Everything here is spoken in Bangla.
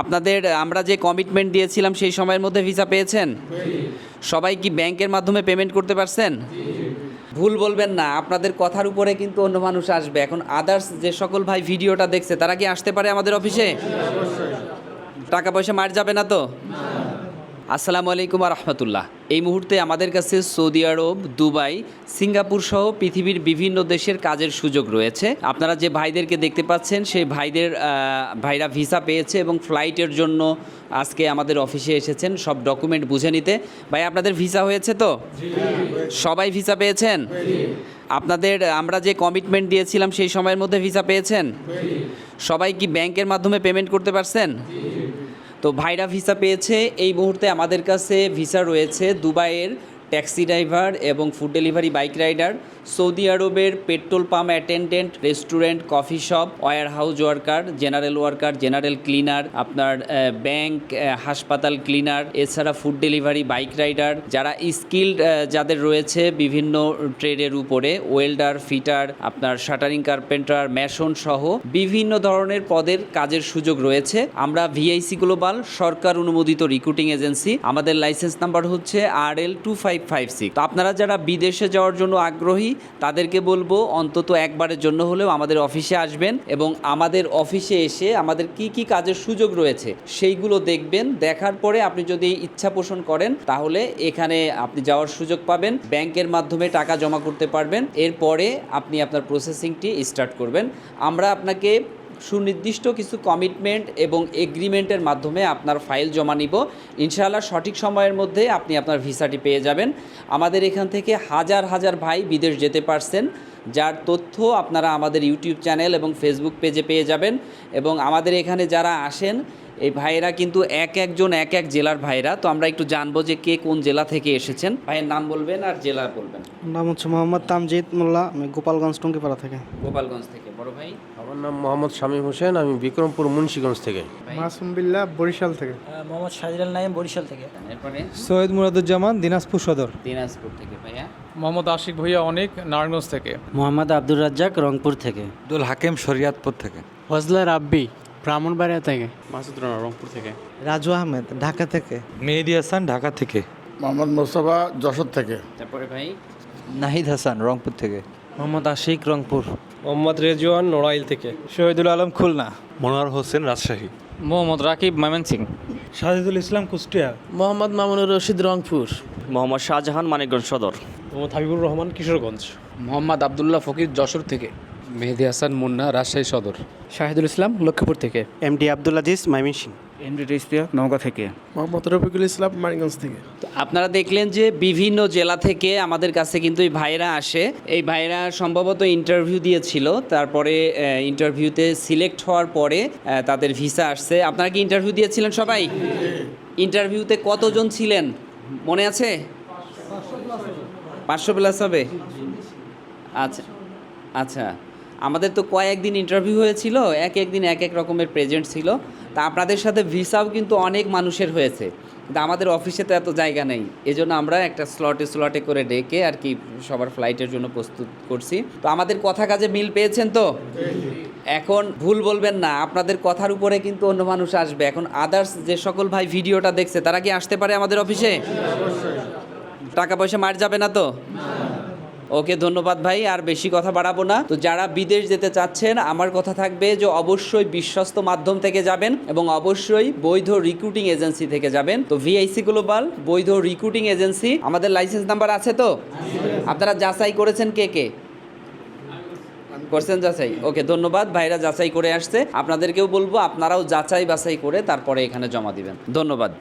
আপনাদের আমরা যে কমিটমেন্ট দিয়েছিলাম সেই সময়ের মধ্যে ভিসা পেয়েছেন? সবাই কি ব্যাংকের মাধ্যমে পেমেন্ট করতে পারছেন? ভুল বলবেন না, আপনাদের কথার উপরে কিন্তু অন্য মানুষ আসবে। এখন আদার্স যে সকল ভাই ভিডিওটা দেখছে তারা কি আসতে পারে আমাদের অফিসে? টাকা পয়সা মার যাবে না তো? আসসালামু আলাইকুম রহমতুল্লাহ। এই মুহূর্তে আমাদের কাছে সৌদি আরব, দুবাই, সিঙ্গাপুর সহ পৃথিবীর বিভিন্ন দেশের কাজের সুযোগ রয়েছে। আপনারা যে ভাইদেরকে দেখতে পাচ্ছেন সেই ভাইরা ভিসা পেয়েছে এবং ফ্লাইটের জন্য আজকে আমাদের অফিসে এসেছেন সব ডকুমেন্ট বুঝে নিতে। ভাই আপনাদের ভিসা হয়েছে তো? সবাই ভিসা পেয়েছেন? আপনাদের আমরা যে কমিটমেন্ট দিয়েছিলাম সেই সময়ের মধ্যে ভিসা পেয়েছেন? সবাই কি ব্যাংকের মাধ্যমে পেমেন্ট করতে পারছেন? তো ভাইরা ভিসা পেয়েছে। এই মুহূর্তে আমাদের কাছে ভিসা রয়েছে দুবাইয়ের ট্যাক্সি ড্রাইভার এবং food delivery bike rider, Saudi আরবের petrol pump attendant, restaurant, coffee shop, warehouse worker, general worker, general cleaner, আপনার ব্যাংক, হাসপাতাল ক্লিনার, এছাড়া ফুড ডেলিভারি বাইক রাইডার, যারা স্কিল্ড যাদের রয়েছে বিভিন্ন ট্রেডের উপরে, ওয়েল্ডার, ফিটার, আপনার শাটারিং কার্পেন্টার, ম্যাশন সহ বিভিন্ন ধরনের পদের কাজের সুযোগ রয়েছে। আমরা ভিআইসি গ্লোবাল সরকার অনুমোদিত রিক্রুটিং এজেন্সি। আমাদের লাইসেন্স নাম্বার হচ্ছে RL2556। তো আপনারা যারা বিদেশে যাওয়ার জন্য আগ্রহী তাদেরকে বলবো অন্তত একবারের জন্য হলেও আমাদের অফিসে আসবেন এবং আমাদের অফিসে এসে আমাদের কি কি কাজের সুযোগ রয়েছে সেইগুলো দেখবেন। দেখার পরে আপনি যদি ইচ্ছা পোষণ করেন তাহলে এখানে আপনি যাওয়ার সুযোগ পাবেন, ব্যাংকের মাধ্যমে টাকা জমা করতে পারবেন। এরপরে আপনি আপনার প্রসেসিংটি স্টার্ট করবেন। আমরা আপনাকে সুনির্দিষ্ট কিছু কমিটমেন্ট এবং এগ্রিমেন্টের মাধ্যমে আপনার ফাইল জমা নিব। ইনশাআল্লাহ সঠিক সময়ের মধ্যে আপনি আপনার ভিসাটি পেয়ে যাবেন। আমাদের এখান থেকে হাজার হাজার ভাই বিদেশ যেতে পারছেন, যার তথ্য আপনারা আমাদের ইউটিউব চ্যানেল এবং ফেসবুক পেজে পেয়ে যাবেন। এবং আমাদের এখানে যারা আসেন এই ভাইয়েরা কিন্তু একজন এক জেলার ভাইরা। তো আমরা একটু জানবো যে কে কোন জেলা থেকে এসেছেন। ভাইয়ের নাম বলবেন আর জেলা বলবেন। নাম হচ্ছে মোহাম্মদ তামজিদ মোল্লা, আমি গোপালগঞ্জ টঙ্গিপাড়া থেকে। গোপালগঞ্জ থেকে। বড় ভাই? আমার নাম মোহাম্মদ শামীম হোসেন, আমি বিক্রমপুর মুন্সিগঞ্জ থেকে। মাসুম বিল্লাহ, বরিশাল থেকে। মোহাম্মদ শাহজালাল নাইম, বরিশাল থেকে। এরপরে সৈয়দ মুরাদুজ্জামান, দিনাজপুর সদর। দিনাজপুর থেকে। ভাইয়া? মোহাম্মদ আশিক ভুইয়া অনেক, নারায়ণগঞ্জ থেকে। মোহাম্মদ আব্দুর রাজ্জাক, রংপুর থেকে। আব্দুল হাকিম, শরিয়াতপুর থেকে। ফজলা রাব্বি, ব্রাহ্মণবাড়িয়া থেকে। মাসুদ রানা, রংপুর থেকে। রাজু আহমেদ, ঢাকা থেকে। মেহেদি হাসান, ঢাকা থেকে। মোহাম্মদ মোস্তফা, যশোর থেকে। তারপরে ভাই? নাহিদ হাসান, রংপুর থেকে। মোহাম্মদ আশিক, রংপুর। মোহাম্মদ রেজওয়ান, নড়াইল থেকে। শহীদুল আলম, খুলনা। মনোয়ার হোসেন, রাজশাহী। মোহাম্মদ রাকিব, ময়মনসিং। শাহিদুল ইসলাম, কুষ্টিয়া। মোহাম্মদ মামুনুর রশিদ, রংপুর। মোহাম্মদ শাহজাহান, মানিকগঞ্জ সদর। মোহাম্মদ হাবিবুর রহমান, কিশোরগঞ্জ। মোহাম্মদ আবদুল্লাহ ফকির, যশোর থেকে। মেহেদি হাসান মুন্না, রাজশাহী সদর। শাহিদুল ইসলাম, লক্ষ্মীপুর থেকে। এমডি আব্দুল আজিজ, ময়মনসিং। এমডি ইশতিয়াক, নওগাঁ থেকে। মোহাম্মদ রফিকুল ইসলাম, মানিকগঞ্জ থেকে। আপনারা দেখলেন যে বিভিন্ন জেলা থেকে আমাদের কাছে কিন্তু এই ভাইরা আসে। এই ভাইরা সম্ভবত ইন্টারভিউ দিয়েছিল, তারপরে ইন্টারভিউতে সিলেক্ট হওয়ার পরে তাদের ভিসা আসছে। আপনারা কি ইন্টারভিউ দিয়েছিলেন সবাই? ইন্টারভিউতে কতজন ছিলেন মনে আছে? 500+ হবে। আচ্ছা আচ্ছা, আমাদের তো কয়েকদিন ইন্টারভিউ হয়েছিল, একদিন এক রকমের প্রেজেন্ট ছিল। তা আপনাদের সাথে ভিসাও কিন্তু অনেক মানুষের হয়েছে, কিন্তু আমাদের অফিসে তো এত জায়গা নেই। এজন্য আমরা একটা স্লটে করে ডেকে আর কি সবার ফ্লাইটের জন্য প্রস্তুত করছি। তো আমাদের কথা কাজে মিল পেয়েছেন তো? এখন ভুল বলবেন না, আপনাদের কথার উপরে কিন্তু অন্য মানুষ আসবে। এখন আদার্স যে সকল ভাই ভিডিওটা দেখছে তারা কি আসতে পারে আমাদের অফিসে? টাকা পয়সা মার যাবে না তো? ওকে, ধন্যবাদ ভাই, আর বেশি কথা বাড়াবো না। তো যারা বিদেশ যেতে চাচ্ছেন আমার কথা থাকবে যে অবশ্যই বিশ্বস্ত মাধ্যম থেকে যাবেন এবং অবশ্যই বৈধ রিক্রুটিং এজেন্সি থেকে যাবেন। তো ভিআইসি গ্লোবাল বৈধ রিক্রুটিং এজেন্সি। আমাদের লাইসেন্স নাম্বার আছে তো? আপনারা যাচাই করেছেন কে কে করছেন যাচাই? ওকে, ধন্যবাদ। ভাইরা যাচাই করে আসছে, আপনাদেরকেও বলবো আপনারাও যাচাই বাছাই করে তারপরে এখানে জমা দিবেন। ধন্যবাদ।